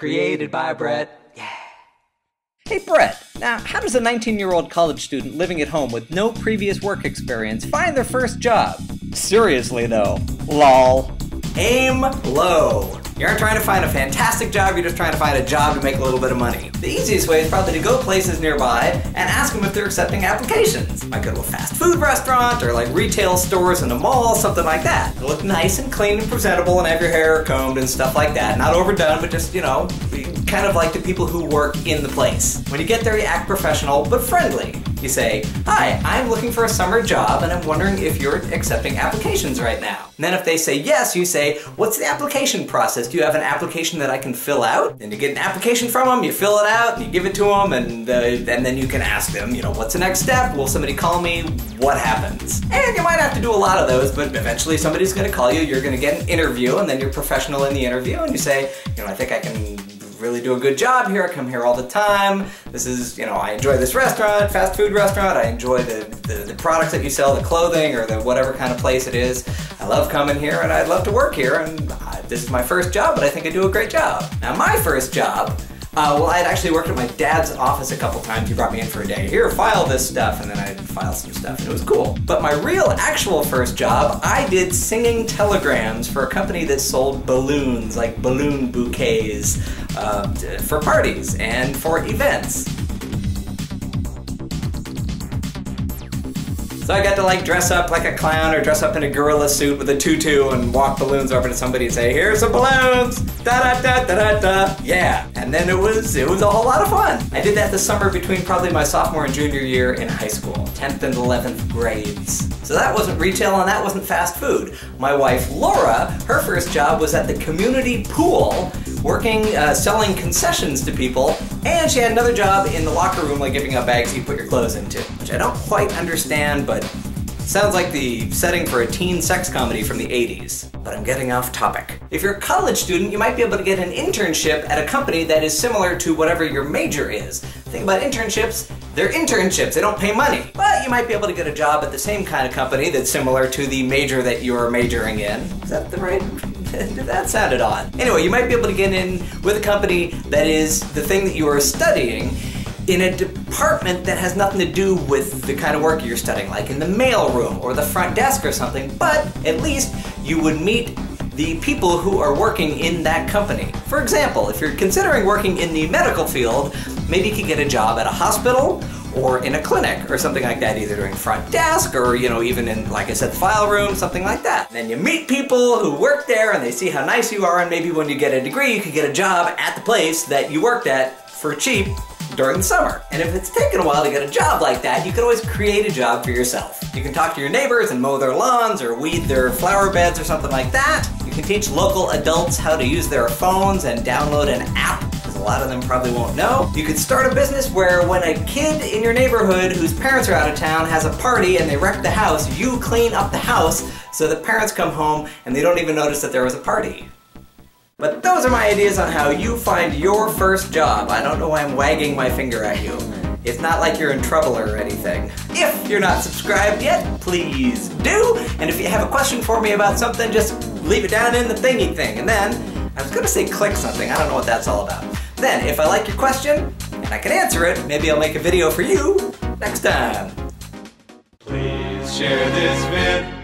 Created by Brett. Yeah. Hey Brett, now how does a 19-year-old college student living at home with no previous work experience find their first job? Seriously though, lol. Aim low. You aren't trying to find a fantastic job, you're just trying to find a job to make a little bit of money. The easiest way is probably to go places nearby and ask them if they're accepting applications. Might go to a fast food restaurant or like retail stores in a mall, something like that. It'll look nice and clean and presentable and have your hair combed and stuff like that. Not overdone, but just, you know, kind of like the people who work in the place. When you get there, you act professional but friendly. You say, "Hi, I'm looking for a summer job and I'm wondering if you're accepting applications right now." And then if they say yes, you say, "What's the application process? Do you have an application that I can fill out?" And you get an application from them, you fill it out, and you give it to them, and then you can ask them, you know, what's the next step? Will somebody call me? What happens? And you might have to do a lot of those, but eventually somebody's gonna call you, you're gonna get an interview, and then you're professional in the interview, and you say, you know, "I think I can really do a good job here. I come here all the time. This is, you know, I enjoy this restaurant, fast food restaurant. I enjoy the products that you sell, the clothing or the whatever kind of place it is. I love coming here and I'd love to work here, and this is my first job, but I think I do a great job." Now my first job, well, I had actually worked at my dad's office a couple times. He brought me in for a day. "Here, file this stuff," and then I'd file some stuff, and it was cool. But my real, actual first job, I did singing telegrams for a company that sold balloons, like balloon bouquets, for parties and for events. So I got to like dress up like a clown or dress up in a gorilla suit with a tutu and walk balloons over to somebody and say, "Here's some balloons, da-da-da-da-da-da, yeah." And then it was a whole lot of fun. I did that the summer between probably my sophomore and junior year in high school, 10th and 11th grades. So that wasn't retail and that wasn't fast food. My wife Laura, her first job was at the community pool, working, selling concessions to people, and she had another job in the locker room, like giving out bags you put your clothes into, which I don't quite understand, but sounds like the setting for a teen sex comedy from the 80s. But I'm getting off topic. If you're a college student, you might be able to get an internship at a company that is similar to whatever your major is. The thing about internships, they're internships, they don't pay money. But you might be able to get a job at the same kind of company that's similar to the major that you're majoring in. Is that the right? That sounded odd. Anyway, you might be able to get in with a company that is the thing that you are studying in a department that has nothing to do with the kind of work you're studying, like in the mail room or the front desk or something, but at least you would meet the people who are working in that company. For example, if you're considering working in the medical field, maybe you could get a job at a hospital or in a clinic or something like that, either doing front desk or, you know, even in, like I said, the file room, something like that. And then you meet people who work there and they see how nice you are, and maybe when you get a degree, you could get a job at the place that you worked at for cheap during the summer. And if it's taken a while to get a job like that, you can always create a job for yourself. You can talk to your neighbors and mow their lawns or weed their flower beds or something like that. You can teach local adults how to use their phones and download an app, because a lot of them probably won't know. You could start a business where when a kid in your neighborhood whose parents are out of town has a party and they wreck the house, you clean up the house so the parents come home and they don't even notice that there was a party. But those are my ideas on how you find your first job. I don't know why I'm wagging my finger at you. It's not like you're in trouble or anything. If you're not subscribed yet, please do. And if you have a question for me about something, just leave it down in the thingy thing. And then, I was gonna say click something, I don't know what that's all about. Then, if I like your question, and I can answer it, maybe I'll make a video for you next time. Please share this vid.